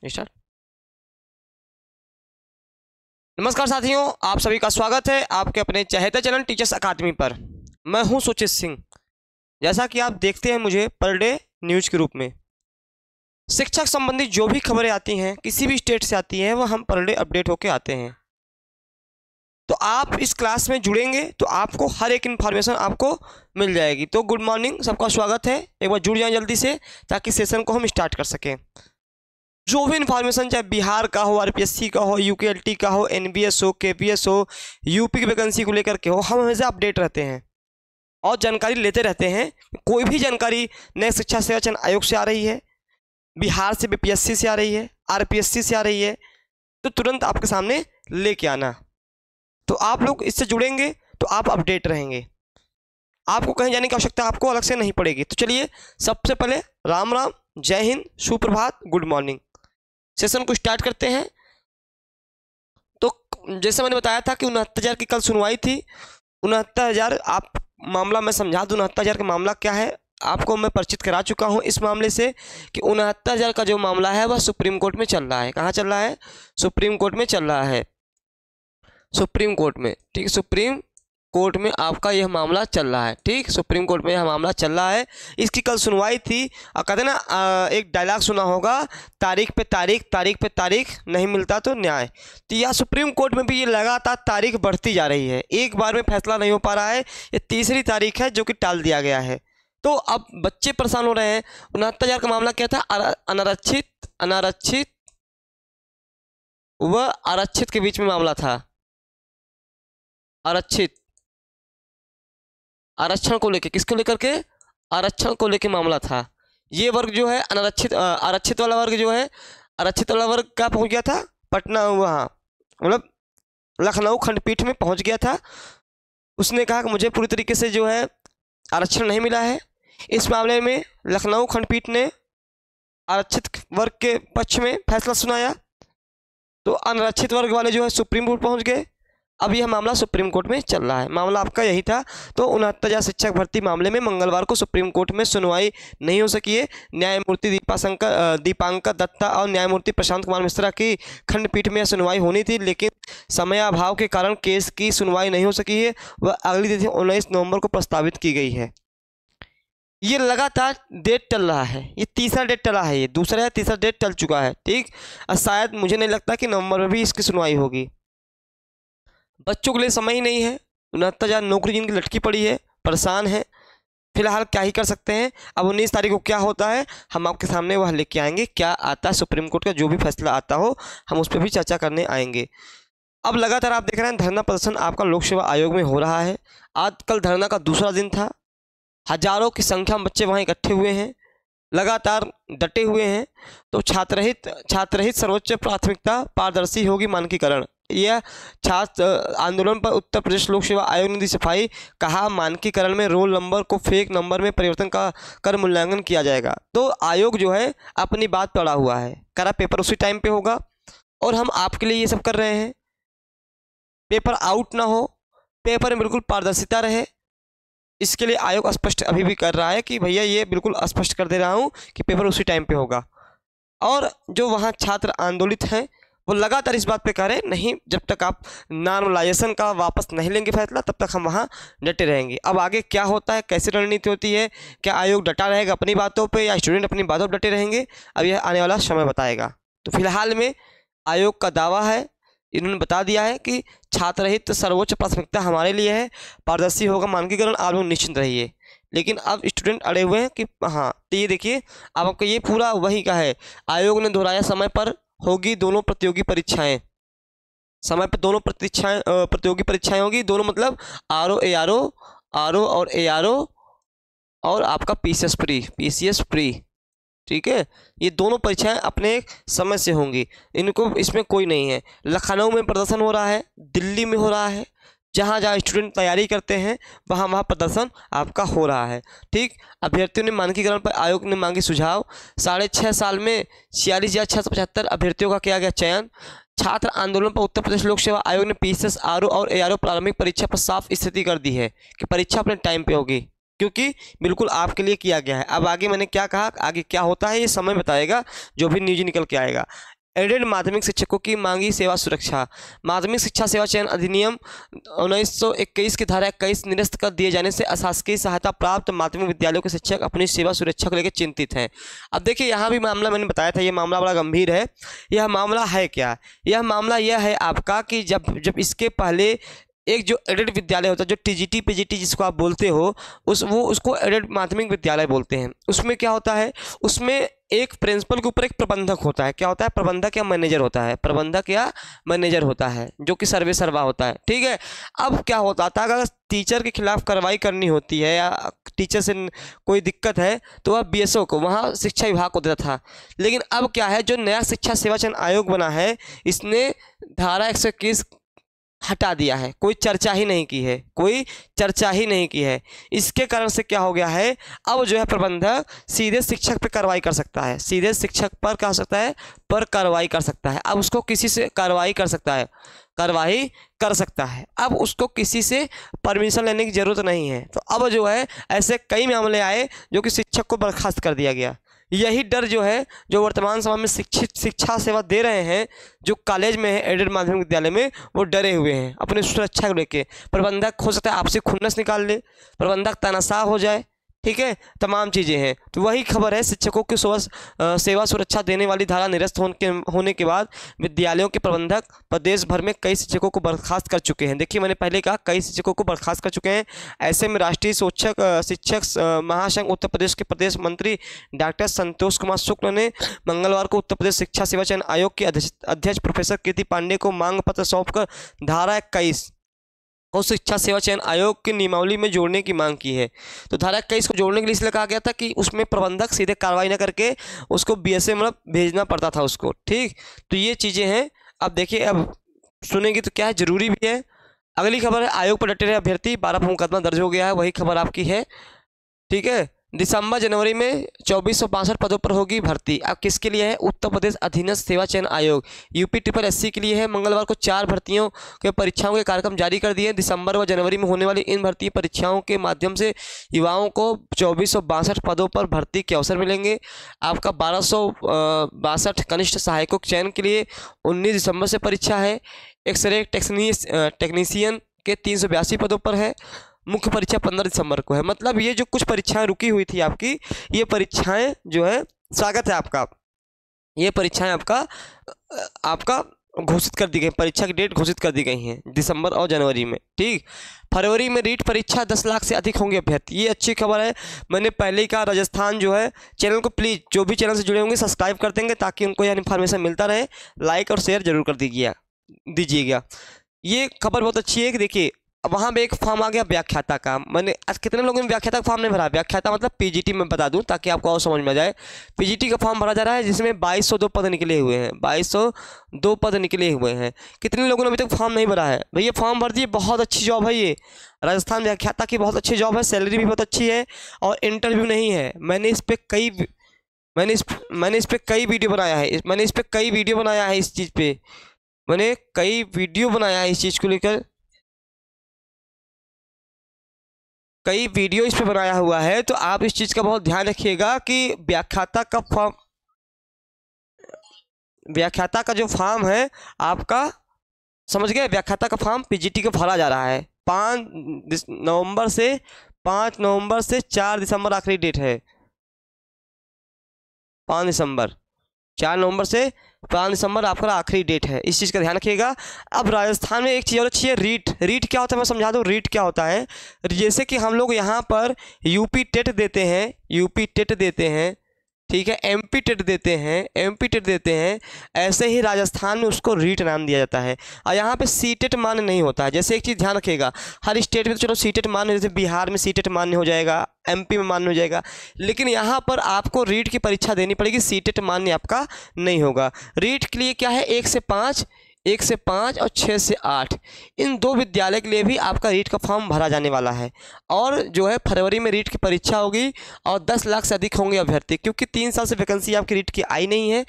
Start. नमस्कार साथियों, आप सभी का स्वागत है आपके अपने चहेते चैनल टीचर्स अकादमी पर। मैं हूं सुचित सिंह। जैसा कि आप देखते हैं मुझे पर डे न्यूज के रूप में शिक्षक संबंधी जो भी खबरें आती हैं, किसी भी स्टेट से आती हैं, वह हम पर डे अपडेट होके आते हैं। तो आप इस क्लास में जुड़ेंगे तो आपको हर एक इन्फॉर्मेशन आपको मिल जाएगी। तो गुड मॉर्निंग, सबका स्वागत है। एक बार जुड़ जाएं जल्दी से ताकि सेशन को हम स्टार्ट कर सकें। जो भी इन्फॉर्मेशन, चाहे बिहार का हो, आरपीएससी का हो, यूकेएलटी का हो, एनबीएस हो, केपीएस हो, यूपी की वैकेंसी को लेकर के हो, हम हमेशा अपडेट रहते हैं और जानकारी लेते रहते हैं। कोई भी जानकारी नए शिक्षा सेवा चयन आयोग से आ रही है, बिहार से बीपीएससी से आ रही है, आरपीएससी से आ रही है, तो तुरंत आपके सामने लेके आना। तो आप लोग इससे जुड़ेंगे तो आप अपडेट रहेंगे, आपको कहीं जाने की आवश्यकता आपको अलग से नहीं पड़ेगी। तो चलिए, सबसे पहले राम राम, जय हिंद, सुप्रभात, गुड मॉर्निंग। सेशन को स्टार्ट करते हैं। तो जैसे मैंने बताया था कि 69,000 की कल सुनवाई थी। 69,000 आप मामला मैं समझा दूँ। 69,000 का मामला क्या है आपको मैं परिचित करा चुका हूं इस मामले से कि 69,000 का जो मामला है वह सुप्रीम कोर्ट में चल रहा है। कहाँ चल रहा है? सुप्रीम कोर्ट में चल रहा है। सुप्रीम कोर्ट में, ठीक, सुप्रीम कोर्ट में आपका यह मामला चल रहा है। ठीक, सुप्रीम कोर्ट में यह मामला चल रहा है। इसकी कल सुनवाई थी और कहते ना, एक डायलॉग सुना होगा, तारीख पे तारीख, तारीख पे तारीख, नहीं मिलता तो न्याय। तो यह सुप्रीम कोर्ट में भी ये लगातार तारीख बढ़ती जा रही है, एक बार में फैसला नहीं हो पा रहा है। ये तीसरी तारीख है जो कि टाल दिया गया है। तो अब बच्चे परेशान हो रहे हैं। 69,000 का मामला क्या था? अनारक्षित, अनारक्षित व आरक्षित के बीच में मामला था। आरक्षित, आरक्षण को लेकर, किसको लेकर के? आरक्षण को लेकर मामला था। ये वर्ग जो है अनारक्षित, आरक्षित वाला वर्ग जो है, आरक्षित वाला वर्ग क्या पहुंच गया था? पटना, वहाँ मतलब लखनऊ खंडपीठ में पहुंच गया था। उसने कहा कि मुझे पूरी तरीके से जो है आरक्षण नहीं मिला है। इस मामले में लखनऊ खंडपीठ ने आरक्षित वर्ग के पक्ष में फैसला सुनाया। तो अनारक्षित वर्ग वाले जो है सुप्रीम कोर्ट पहुंच गए। अब यह मामला सुप्रीम कोर्ट में चल रहा है। मामला आपका यही था। तो 69,000 शिक्षक भर्ती मामले में मंगलवार को सुप्रीम कोर्ट में सुनवाई नहीं हो सकी है। न्यायमूर्ति दीपांकर दत्ता और न्यायमूर्ति प्रशांत कुमार मिश्रा की खंडपीठ में यह सुनवाई होनी थी, लेकिन समयाभाव के कारण केस की सुनवाई नहीं हो सकी है। वह अगली तिथि 19 नवंबर को प्रस्तावित की गई है। ये लगातार डेट टल रहा है। ये तीसरा डेट टला है, ये दूसरा है, तीसरा डेट टल चुका है। ठीक, और शायद मुझे नहीं लगता कि नवंबर में भी इसकी सुनवाई होगी। बच्चों के लिए समय ही नहीं है। 69,000 नौकरी जिनकी लटकी पड़ी है, परेशान है, फिलहाल क्या ही कर सकते हैं। अब 19 तारीख को क्या होता है हम आपके सामने वह लेके आएंगे। क्या आता है सुप्रीम कोर्ट का जो भी फैसला आता हो हम उस पर भी चर्चा करने आएंगे। अब लगातार आप देख रहे हैं धरना प्रदर्शन आपका लोक सेवा आयोग में हो रहा है। आज कल धरना का दूसरा दिन था। हजारों की संख्या में बच्चे वहाँ इकट्ठे हुए हैं, लगातार डटे हुए हैं। तो छात्रहित सर्वोच्च प्राथमिकता, पारदर्शी होगी मानकीकरण। यह छात्र आंदोलन पर उत्तर प्रदेश लोक सेवा आयोग ने दी सफाई। कहा मानकीकरण में रोल नंबर को फेक नंबर में परिवर्तन कर मूल्यांकन किया जाएगा। तो आयोग जो है अपनी बात पड़ा हुआ है, करा पेपर उसी टाइम पे होगा और हम आपके लिए ये सब कर रहे हैं। पेपर आउट ना हो, पेपर में बिल्कुल पारदर्शिता रहे, इसके लिए आयोग स्पष्ट अभी भी कर रहा है कि भैया ये बिल्कुल स्पष्ट कर दे रहा हूँ कि पेपर उसी टाइम पे होगा। और जो वहाँ छात्र आंदोलित हैं वो लगातार इस बात पे कह रहे हैं, नहीं, जब तक आप नॉर्मलाइजेशन का वापस नहीं लेंगे फैसला तब तक हम वहाँ डटे रहेंगे। अब आगे क्या होता है, कैसी रणनीति होती है, क्या आयोग डटा रहेगा अपनी बातों पे या स्टूडेंट अपनी बातों पर डटे रहेंगे, अब यह आने वाला समय बताएगा। तो फिलहाल में आयोग का दावा है, इन्होंने बता दिया है कि छात्रहित सर्वोच्च प्राथमिकता हमारे लिए है, पारदर्शी होगा मानकीकरण, आप लोग निश्चिंत रहिए। लेकिन अब स्टूडेंट अड़े हुए हैं कि हाँ, तो ये देखिए अब आपका ये पूरा वही का है। आयोग ने दोहराया समय पर होगी दोनों प्रतियोगी परीक्षाएं, समय पर दोनों प्रतियोगी परीक्षाएं होगी। दोनों मतलब आरओ और एआरओ और आपका पीसीएस प्री, ठीक है। ये दोनों परीक्षाएं अपने समय से होंगी, इनको इसमें कोई नहीं है। लखनऊ में प्रदर्शन हो रहा है, दिल्ली में हो रहा है, जहाँ जहाँ स्टूडेंट तैयारी करते हैं वहाँ वहाँ प्रदर्शन आपका हो रहा है। ठीक, अभ्यर्थियों ने मानकीकरण पर आयोग ने मांगी सुझाव। 6.5 साल में 46,675 अभ्यर्थियों का किया गया चयन। छात्र आंदोलन पर उत्तर प्रदेश लोक सेवा आयोग ने पीसीएस, आरओ और एआरओ प्रारंभिक परीक्षा पर साफ स्थिति कर दी है कि परीक्षा अपने टाइम पे होगी। क्योंकि बिल्कुल आपके लिए किया गया है। अब आगे मैंने क्या कहा, आगे क्या होता है ये समय बताएगा, जो भी न्यूज निकल के आएगा। एडेड माध्यमिक शिक्षकों की मांगी सेवा सुरक्षा। माध्यमिक शिक्षा सेवा चयन अधिनियम 1921 की धारा 21 निरस्त कर दिए जाने से अशासकीय सहायता प्राप्त माध्यमिक विद्यालयों के शिक्षक अपनी सेवा सुरक्षा को लेकर चिंतित हैं। अब देखिए यहाँ भी मामला मैंने बताया था, ये मामला बड़ा गंभीर है। यह मामला है क्या, यह मामला यह है आपका कि जब इसके पहले एक जो एडेड विद्यालय होता है, जो टीजीटी पीजीटी जिसको आप बोलते हो, उसको एडेड माध्यमिक विद्यालय बोलते हैं। उसमें क्या होता है, उसमें एक प्रिंसिपल के ऊपर एक प्रबंधक होता है। क्या होता है, प्रबंधक या मैनेजर होता है, प्रबंधक या मैनेजर होता है, जो कि सर्वे सर्वा होता है। ठीक है। अब क्या होता था, अगर टीचर के खिलाफ कार्रवाई करनी होती है या टीचर से कोई दिक्कत है तो वह बीएसओ को, वहाँ शिक्षा विभाग को देता था। लेकिन अब क्या है, जो नया शिक्षा सेवा चयन आयोग बना है, इसने धारा 121 हटा दिया है, कोई चर्चा ही नहीं की है, कोई चर्चा ही नहीं की है। इसके कारण से क्या हो गया है, अब जो है प्रबंधक सीधे शिक्षक पर कार्रवाई कर सकता है, सीधे शिक्षक पर क्या हो सकता है, पर कार्रवाई कर सकता है। अब उसको किसी से कार्रवाई कर सकता है, कार्रवाई कर सकता है। अब उसको किसी से परमिशन लेने की ज़रूरत नहीं है। तो अब जो है ऐसे कई मामले आए जो कि शिक्षक को बर्खास्त कर दिया गया। यही डर जो है, जो वर्तमान समय में शिक्षा सेवा दे रहे हैं, जो कॉलेज में है एडेड माध्यमिक विद्यालय में, वो डरे हुए हैं अपनी सुरक्षा को लेके। प्रबंधक हो सकता है आपसे खुन्नस निकाल ले, प्रबंधक तानाशाह हो जाए, ठीक है, तमाम चीज़ें हैं। तो वही खबर है, शिक्षकों की सेवा सुरक्षा देने वाली धारा निरस्त होने के बाद विद्यालयों के प्रबंधक प्रदेश भर में कई शिक्षकों को बर्खास्त कर चुके हैं। देखिए मैंने पहले कहा कई शिक्षकों को बर्खास्त कर चुके हैं। ऐसे में राष्ट्रीय शिक्षक महासंघ उत्तर प्रदेश के प्रदेश मंत्री डॉक्टर संतोष कुमार शुक्ल ने मंगलवार को उत्तर प्रदेश शिक्षा सेवा चयन आयोग के अध्यक्ष प्रोफेसर कीर्ति पांडे को मांग पत्र सौंपकर धारा 21 को शिक्षा सेवा चयन आयोग की नियमावली में जोड़ने की मांग की है। तो धारा 21 को जोड़ने के लिए इसलिए कहा गया था कि उसमें प्रबंधक सीधे कार्रवाई न करके उसको बीएसए मतलब भेजना पड़ता था उसको। ठीक, तो ये चीज़ें हैं। अब देखिए, अब सुनेंगे तो क्या है, जरूरी भी है। अगली खबर है, आयोग पर डटे रहे अभ्यर्थी, 12 पर मुकदमा दर्ज हो गया है, वही खबर आपकी है। ठीक है, दिसंबर जनवरी में 2462 पदों पर होगी भर्ती। अब किसके लिए है, उत्तर प्रदेश अधीनस्थ सेवा चयन आयोग यूपी SSC के लिए है। मंगलवार को 4 भर्तियों के परीक्षाओं के कार्यक्रम जारी कर दिए। दिसंबर व जनवरी में होने वाली इन भर्ती परीक्षाओं के माध्यम से युवाओं को 2462 पदों पर भर्ती के अवसर मिलेंगे। आपका 1262 कनिष्ठ सहायकों के चयन के लिए 19 दिसंबर से परीक्षा है। एक्सरे टेक्नीशियन के 382 पदों पर है। मुख्य परीक्षा 15 दिसंबर को है। मतलब ये जो कुछ परीक्षाएं रुकी हुई थी आपकी, ये परीक्षाएं जो है, स्वागत है आपका, ये परीक्षाएं आपका घोषित कर दी गई, परीक्षा की डेट घोषित कर दी गई हैं दिसंबर और जनवरी में। ठीक, फरवरी में रीट परीक्षा 10 लाख से अधिक होंगे अभ्यर्थी। ये अच्छी खबर है। मैंने पहले ही कहा, राजस्थान जो है, चैनल को प्लीज़ जो भी चैनल से जुड़े होंगे सब्सक्राइब कर देंगे ताकि उनको यह इन्फॉर्मेशन मिलता रहे। लाइक और शेयर जरूर कर दीजिएगा। ये खबर बहुत अच्छी है कि देखिए अब वहाँ पे एक फॉर्म आ गया व्याख्याता का। मैंने आज कितने लोगों ने व्याख्याता का फॉर्म नहीं भरा। व्याख्याता मतलब पीजीटी में बता दूं ताकि आपको और समझ में आ जाए। पीजीटी का फॉर्म भरा जा रहा है जिसमें 2202 पद निकले हुए हैं, 2202 पद निकले हुए हैं। कितने लोगों ने अभी तक फॉर्म नहीं भरा है? भैया फॉर्म भर दिए, बहुत अच्छी जॉब है ये। राजस्थान व्याख्याता की बहुत अच्छी जॉब है, सैलरी भी बहुत अच्छी है और इंटरव्यू नहीं है। मैंने इस पर कई वीडियो बनाया है। मैंने इस पर कई वीडियो बनाया है, इस चीज़ पे मैंने कई वीडियो बनाया है, इस चीज़ को लेकर कई वीडियो इस पे बनाया हुआ है। तो आप इस चीज़ का बहुत ध्यान रखिएगा कि व्याख्याता का जो फॉर्म है आपका, समझ गए, व्याख्याता का फॉर्म पीजीटी का भरा जा रहा है। 5 नवंबर से 4 दिसंबर आखिरी डेट है। 4 नवंबर से 5 दिसंबर आपका आखिरी डेट है। इस चीज़ का ध्यान रखिएगा। अब राजस्थान में एक चीज़ और अच्छी है, रीट क्या होता है मैं समझा दूँ। रीट क्या होता है, जैसे कि हम लोग यहाँ पर यूपी टेट देते हैं, ठीक है, एमपी टेट देते हैं, ऐसे ही राजस्थान में उसको रीट नाम दिया जाता है। और यहाँ पे सीटेट मान्य नहीं होता है। जैसे एक चीज़ ध्यान रखिएगा, हर स्टेट में तो चलो सीटेट मान्य, जैसे बिहार में सीटेट मान्य हो जाएगा, एमपी में मान्य हो जाएगा, लेकिन यहाँ पर आपको रीट की परीक्षा देनी पड़ेगी, सीटेट मान्य आपका नहीं होगा। रीट के लिए क्या है, 1 से 5 और 6 से 8, इन 2 विद्यालय के लिए भी आपका रीट का फॉर्म भरा जाने वाला है। और जो है फरवरी में रीट की परीक्षा होगी और 10 लाख से अधिक होंगे अभ्यर्थी, क्योंकि 3 साल से वैकेंसी आपकी रीट की आई नहीं है।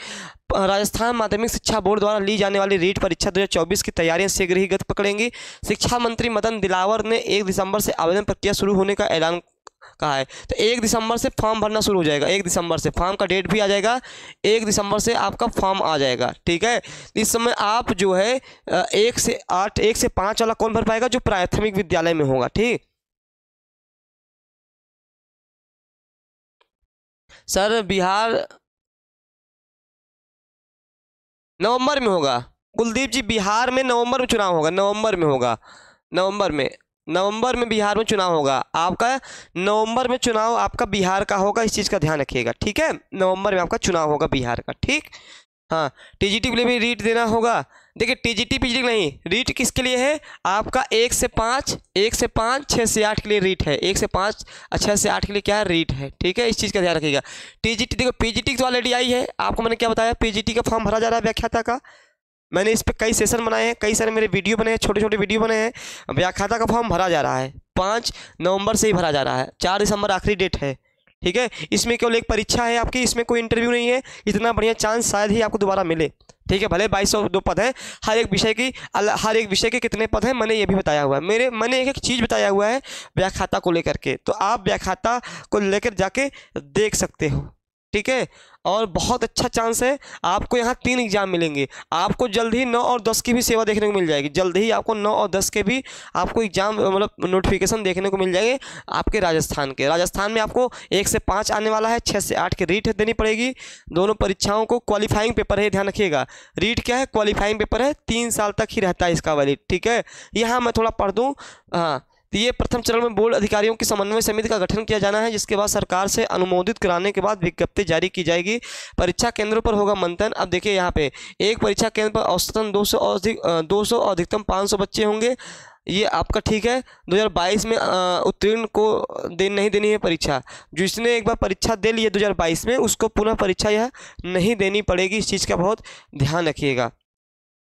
राजस्थान माध्यमिक शिक्षा बोर्ड द्वारा ली जाने वाली रीट परीक्षा 2024 की तैयारियां शीघ्र ही गति पकड़ेंगी। शिक्षा मंत्री मदन दिलावर ने 1 दिसंबर से आवेदन प्रक्रिया शुरू होने का ऐलान कहा है। तो 1 दिसंबर से फॉर्म भरना शुरू हो जाएगा, 1 दिसंबर से फॉर्म का डेट भी आ जाएगा, 1 दिसंबर से आपका फॉर्म आ जाएगा, ठीक है। इस समय आप जो है 1 से 8, 1 से 5 वाला कौन भर पाएगा, जो प्राथमिक विद्यालय में होगा, ठीक। सर बिहार नवंबर में होगा कुलदीप जी, बिहार में नवंबर में चुनाव होगा, नवंबर में होगा, नवंबर में बिहार में चुनाव होगा आपका, नवंबर में चुनाव आपका बिहार का होगा, इस चीज़ का ध्यान रखिएगा, ठीक है। नवंबर में आपका चुनाव होगा बिहार का, ठीक। हाँ, टीजीटी के लिए भी रीट देना होगा। देखिए टीजीटी पीजीटी नहीं, रीट किसके लिए है आपका, 1 से 5, 6 से 8 के लिए रीट है, 1 से 5 6 से 8 के लिए क्या है, रीट है, ठीक है। इस चीज़ का ध्यान रखिएगा। टीजीटी देखो, पीजीटी तो ऑलरेडी आई है, आपको मैंने क्या बताया, पीजीटी का फॉर्म भरा जा रहा है व्याख्याता का, मैंने इस पर कई सेशन बनाए हैं, कई सारे मेरे वीडियो बने हैं, छोटे छोटे वीडियो बने हैं। व्याख्याता का फॉर्म भरा जा रहा है, 5 नवंबर से ही भरा जा रहा है, 4 दिसंबर आखिरी डेट है, ठीक है। इसमें केवल एक परीक्षा है आपकी, इसमें कोई इंटरव्यू नहीं है, इतना बढ़िया चांस शायद ही आपको दोबारा मिले, ठीक है। भले 2202 पद हैं, हर एक विषय के कितने पद हैं मैंने ये भी बताया हुआ है, मैंने एक एक चीज़ बताया हुआ है व्याख्याता को लेकर के, तो आप व्याख्याता को लेकर जाके देख सकते हो, ठीक है। और बहुत अच्छा चांस है, आपको यहाँ 3 एग्जाम मिलेंगे, आपको जल्द ही 9 और 10 की भी सेवा देखने को मिल जाएगी, जल्द ही आपको 9 और 10 के भी आपको एग्जाम मतलब नोटिफिकेशन देखने को मिल जाएंगे आपके राजस्थान में आपको 1 से 5 आने वाला है, 6 से 8 की रीट देनी पड़ेगी। दोनों परीक्षाओं को क्वालिफाइंग पेपर है, ध्यान रखिएगा, रीट क्या है, क्वालिफाइंग पेपर है, 3 साल तक ही रहता है इसका वैलिड, ठीक है। यहाँ मैं थोड़ा पढ़ दूँ, हाँ। तो ये प्रथम चरण में बोर्ड अधिकारियों की समन्वय समिति का गठन किया जाना है, जिसके बाद सरकार से अनुमोदित कराने के बाद विज्ञप्ति जारी की जाएगी। परीक्षा केंद्रों पर होगा मंथन। अब देखिए यहाँ पे एक परीक्षा केंद्र पर औसतन 200 अधिकतम 500 बच्चे होंगे, ये आपका ठीक है। 2022 में उत्तीर्ण को नहीं देनी है परीक्षा, जिसने एक बार परीक्षा दे ली है 2022 में, उसको पुनः परीक्षा यह नहीं देनी पड़ेगी, इस चीज़ का बहुत ध्यान रखिएगा,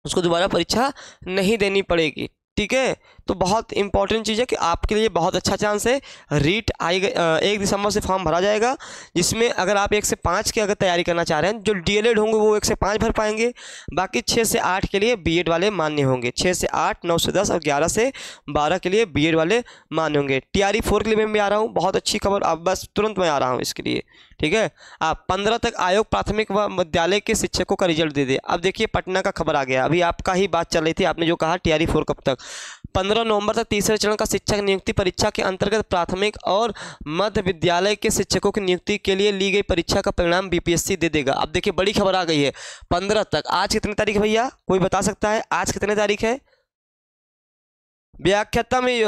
उसको दोबारा परीक्षा नहीं देनी पड़ेगी, ठीक है। तो बहुत इंपॉर्टेंट चीज़ है कि आपके लिए बहुत अच्छा चांस है, रीट आएगा, 1 दिसंबर से फॉर्म भरा जाएगा, जिसमें अगर आप 1 से 5 की अगर तैयारी करना चाह रहे हैं, जो डीएलएड होंगे वो 1 से 5 भर पाएंगे, बाकी 6 से 8 के लिए बीएड वाले मान्य होंगे, 6 से 8, 9 से 10 और 11 से 12 के लिए बीएड वाले मान्य होंगे। टीआरई 4 के लिए मैं भी आ रहा हूँ, बहुत अच्छी खबर, अब बस तुरंत मैं आ रहा हूँ इसके लिए, ठीक है। आप 15 तक आयोग प्राथमिक व विद्यालय के शिक्षकों का रिजल्ट दे दे। अब देखिए पटना का खबर आ गया, अभी आपका ही बात चल रही थी, आपने जो कहा टीआरई 4 कब तक, 15 नवंबर तक तीसरे चरण का शिक्षक नियुक्ति परीक्षा के अंतर्गत प्राथमिक और मध्य विद्यालय के शिक्षकों की नियुक्ति के लिए ली गई परीक्षा का परिणाम बीपीएससी दे देगा। अब देखिए बड़ी खबर आ गई है, 15 तक। आज कितनी तारीख है भैया, कोई बता सकता है आज कितनी तारीख है? व्याख्याता में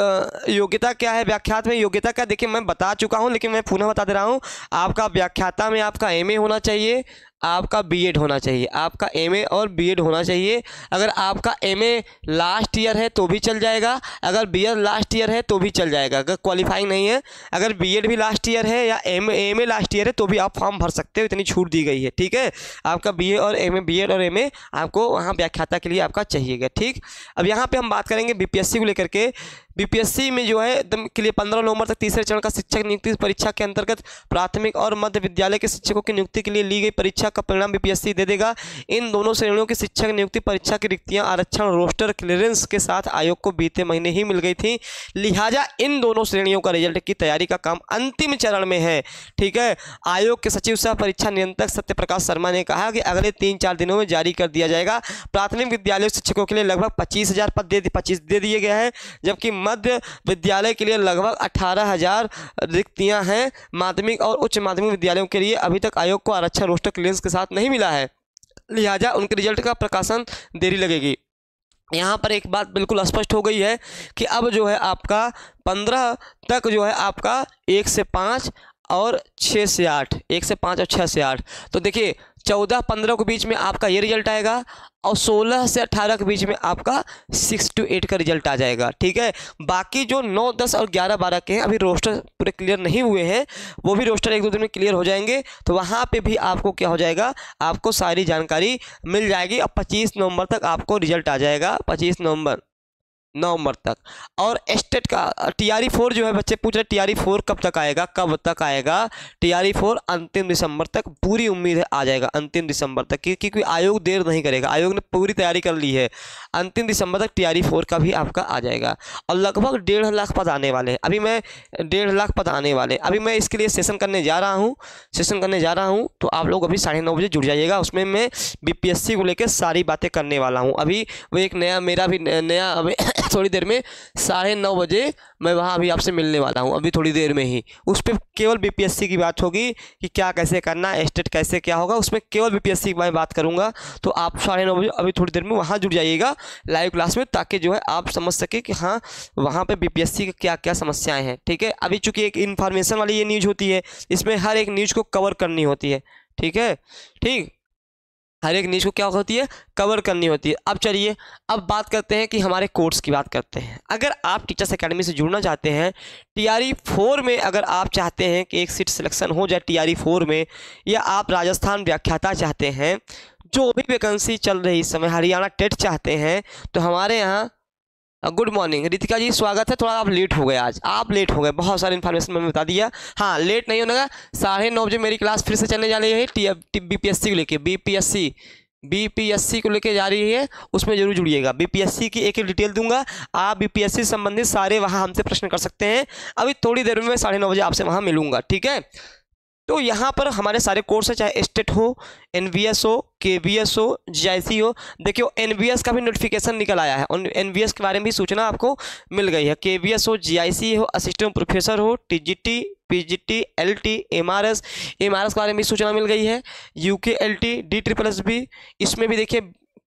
योग्यता क्या है, व्याख्यात में योग्यता क्या, देखिए मैं बता चुका हूं, लेकिन मैं पुनः बता दे रहा हूं। आपका व्याख्याता में आपका एमए होना चाहिए, आपका बीएड होना चाहिए, आपका एमए और बीएड होना चाहिए। अगर आपका एमए लास्ट ईयर है तो भी चल जाएगा, अगर बीएड लास्ट ईयर है तो भी चल जाएगा, अगर क्वालिफाइंग नहीं है। अगर बीएड भी लास्ट ईयर है या एमए लास्ट ईयर है तो भी आप फॉर्म भर सकते हो, इतनी छूट दी गई है, ठीक है। आपका बीए और एमए, बीएड और एमए आपको वहाँ व्याख्याता के लिए आपका चाहिएगा, ठीक। अब यहाँ पर हम बात करेंगे बीपीएससी को लेकर के। बीपीएससी में जो है एकदम के लिए 15 नवंबर तक तीसरे चरण का शिक्षक नियुक्ति परीक्षा के अंतर्गत प्राथमिक और मध्य विद्यालय के शिक्षकों की नियुक्ति के लिए ली गई परीक्षा का परिणाम बीपीएससी दे देगा। इन दोनों श्रेणियों की शिक्षक नियुक्ति परीक्षा की रिक्तियां आरक्षण रोस्टर क्लियरेंस के साथ आयोग को बीते महीने ही मिल गई थी, लिहाजा इन दोनों श्रेणियों का रिजल्ट की तैयारी का काम अंतिम चरण में है, ठीक है। आयोग के सचिव सह परीक्षा नियंत्रक सत्यप्रकाश शर्मा ने कहा कि अगले 3-4 दिनों में जारी कर दिया जाएगा। प्राथमिक विद्यालय शिक्षकों के लिए लगभग 25,000 पद दे दिए गए हैं, जबकि मध्य विद्यालय के लिए लगभग 18,000 रिक्तियां हैं। माध्यमिक और उच्च माध्यमिक विद्यालयों के लिए अभी तक आयोग को आरक्षण रोस्टर क्लियरेंस के साथ नहीं मिला है, लिहाजा उनके रिजल्ट का प्रकाशन देरी लगेगी। यहाँ पर एक बात बिल्कुल स्पष्ट हो गई है कि अब जो है आपका 15 तक जो है आपका 1 से 5 और 6 से 8, 1 से 5 और 6 से 8, तो देखिए 14-15 के बीच में आपका ये रिजल्ट आएगा और 16 से 18 के बीच में आपका 6 to 8 का रिजल्ट आ जाएगा, ठीक है। बाकी जो 9, 10 और 11, 12 के हैं अभी रोस्टर पूरे क्लियर नहीं हुए हैं, वो भी रोस्टर 1-2 दिन में क्लियर हो जाएंगे, तो वहाँ पे भी आपको क्या हो जाएगा, आपको सारी जानकारी मिल जाएगी। अब 25 नवंबर तक आपको रिजल्ट आ जाएगा, 25 नवंबर नवंबर तक। और स्टेट का TRE-4 जो है, बच्चे पूछ रहे TRE-4 कब तक आएगा, कब तक आएगा। TRE-4 अंतिम दिसंबर तक, पूरी उम्मीद है आ जाएगा अंतिम दिसंबर तक, क्योंकि आयोग देर नहीं करेगा, आयोग ने पूरी तैयारी कर ली है। अंतिम दिसंबर तक TRE-4 का भी आपका आ जाएगा। और लगभग 1.5 लाख पद आने वाले हैं। अभी मैं 1.5 लाख पद आने वाले, अभी मैं इसके लिए सेशन करने जा रहा हूँ, तो आप लोग अभी 9:30 बजे जुड़ जाइएगा। उसमें मैं BPSC को लेकर सारी बातें करने वाला हूँ। अभी वो एक नया, मेरा भी नया, अभी थोड़ी देर में 9:30 बजे मैं वहाँ अभी आपसे मिलने वाला हूँ, अभी थोड़ी देर में ही। उस पर केवल BPSC की बात होगी कि क्या कैसे करना है, स्टेट कैसे क्या होगा, उसमें केवल BPSC की मैं बात करूँगा। तो आप 9:30 बजे अभी थोड़ी देर में वहाँ जुड़ जाइएगा लाइव क्लास में, ताकि जो है आप समझ सके कि हाँ वहाँ पे BPSC की क्या क्या समस्याएं हैं। ठीक है, अभी चूँकि एक इन्फॉर्मेशन वाली ये न्यूज़ होती है, इसमें हर एक न्यूज़ को कवर करनी होती है। ठीक है, ठीक, हर एक न्यूज़ को क्या होती है, कवर करनी होती है। अब चलिए, अब बात करते हैं कि हमारे कोर्स की बात करते हैं। अगर आप टीचर्स एकेडमी से जुड़ना चाहते हैं, TRE-4 में अगर आप चाहते हैं कि एक सीट सिलेक्शन हो जाए TRE-4 में, या आप राजस्थान व्याख्याता चाहते हैं, जो भी वैकेंसी चल रही इस समय, हरियाणा टेट चाहते हैं, तो हमारे यहाँ गुड मॉर्निंग रितिका जी, स्वागत है। थोड़ा आप लेट हो गए, आज आप लेट हो गए, बहुत सारी इन्फॉर्मेशन मैंने बता दिया। हाँ, लेट नहीं होने का, 9:30 बजे मेरी क्लास फिर से चलने जा रही है BPSC को लेके, BPSC को लेके जा रही है, उसमें जरूर जुड़िएगा। BPSC की एक डिटेल दूंगा, आप BPSC से संबंधित सारे वहाँ हमसे प्रश्न कर सकते हैं। अभी थोड़ी देर में मैं 9:30 बजे आपसे वहाँ मिलूंगा। ठीक है, तो यहाँ पर हमारे सारे कोर्स है, चाहे स्टेट हो, NVS हो, KVS हो, GIC हो। देखियो NVS का भी नोटिफिकेशन निकल आया है, और NVS के बारे में भी सूचना आपको मिल गई है। KVS हो, GIC हो, असिस्टेंट प्रोफेसर हो, TGT, PGT, LT, MRS के बारे में भी सूचना मिल गई है। UK LT, DSSB, इसमें भी देखिए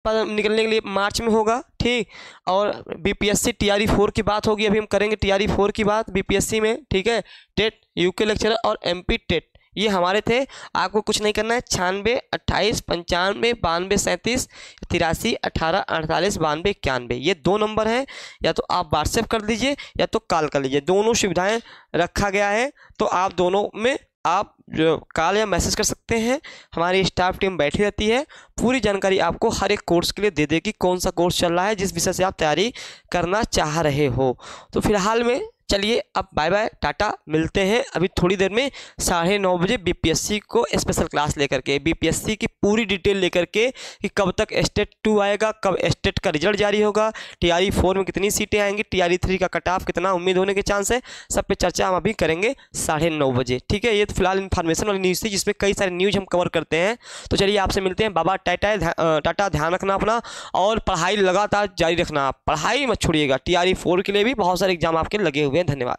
निकलने के लिए मार्च में होगा। ठीक, और BPSC TRE-4 की बात होगी, अभी हम करेंगे TRE-4 की बात BPSC में। ठीक है, टेट, UK लेक्चरर और MP टेट, ये हमारे थे। आपको कुछ नहीं करना है, 96 28 95 92 37 83 18 48 92 91, ये 2 नंबर हैं। या तो आप व्हाट्सएप कर दीजिए या तो कॉल कर लीजिए, दोनों सुविधाएं रखा गया है। तो आप दोनों में आप जो कॉल या मैसेज कर सकते हैं, हमारी स्टाफ टीम बैठी रहती है, पूरी जानकारी आपको हर एक कोर्स के लिए दे देगी, कौन सा कोर्स चल रहा है, जिस विषय से आप तैयारी करना चाह रहे हो। तो फिलहाल में चलिए अब बाय बाय, टाटा, मिलते हैं अभी थोड़ी देर में 9:30 बजे BPSC को स्पेशल क्लास लेकर के, BPSC की पूरी डिटेल लेकर के कि कब तक स्टेट 2 आएगा, कब स्टेट का रिजल्ट जारी होगा, TRE-4 में कितनी सीटें आएंगी, TRE-3 का कट ऑफ कितना उम्मीद होने के चांस है, सब पे चर्चा हम अभी करेंगे 9:30 बजे। ठीक है, ये तो फिलहाल इन्फॉर्मेशन वाली न्यूज़ थी, जिसमें कई सारे न्यूज़ हम कवर करते हैं। तो चलिए आपसे मिलते हैं, बाबा टाटा, ध्यान रखना अपना, और पढ़ाई लगातार जारी रखना, पढ़ाई मत छोड़िएगा। TRE-4 के लिए भी बहुत सारे एग्जाम आपके लगे हुए हैं। धन्यवाद।